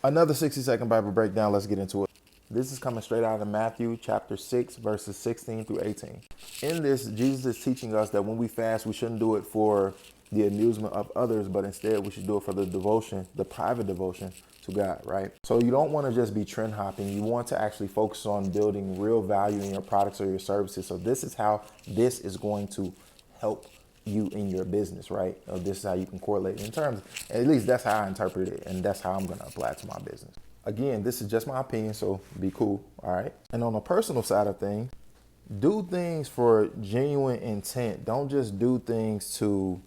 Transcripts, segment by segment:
Another 60-second Bible breakdown. Let's get into it. This is coming straight out of Matthew chapter 6, verses 16 through 18. In this, Jesus is teaching us that when we fast, we shouldn't do it for the amusement of others, but instead we should do it for the devotion, the private devotion to God, right? So you don't want to just be trend hopping. You want to actually focus on building real value in your products or your services. So this is how this is going to help you in your business, right? This is how you can correlate in terms, at least that's how I interpret it, and that's how I'm going to apply it to my business. Again, this is just my opinion, so be cool, all right? And on the personal side of things, do things for genuine intent. Don't just do things to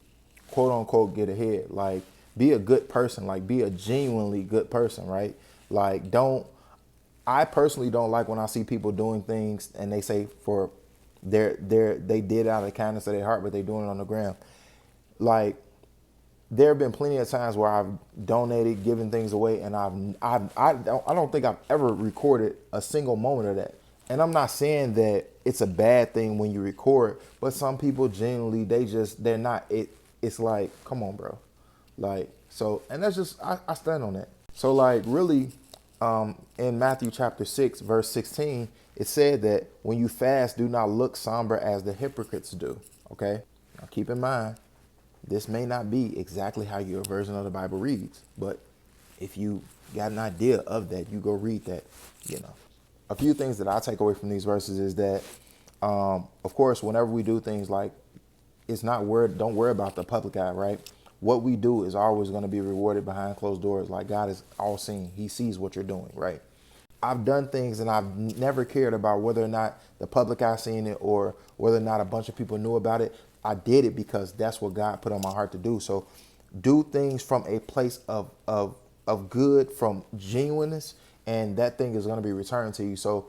quote unquote get ahead. Like, be a good person, like be a genuinely good person, right? Like, don't I personally don't like when I see people doing things and they say for they did it out of the kindness of their heart, but they doing it on the ground. Like, there have been plenty of times where I've donated, given things away, and I don't think I've ever recorded a single moment of that. And I'm not saying that it's a bad thing when you record, but some people genuinely they're not it. It's like, come on, bro. Like, so, and that's just I stand on that. So like really, in Matthew chapter 6, verse 16, it said that when you fast, do not look somber as the hypocrites do. Okay, now keep in mind, this may not be exactly how your version of the Bible reads, but if you got an idea of that, you go read that, you know. A few things that I take away from these verses is that, of course, whenever we do things like, it's not word, don't worry about the public eye, right? What we do is always going to be rewarded behind closed doors. Like, God is all seeing. He sees what you're doing, right? I've done things and I've never cared about whether or not the public eye seen it or whether or not a bunch of people knew about it. I did it because that's what God put on my heart to do. So do things from a place of good, from genuineness, and that thing is going to be returned to you. So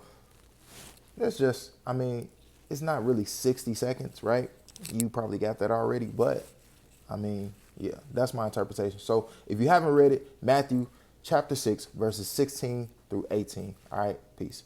that's just, I mean, it's not really 60 seconds, right? You probably got that already, but I mean, yeah, that's my interpretation. So if you haven't read it, Matthew chapter 6, verses 16 through 18. All right, peace.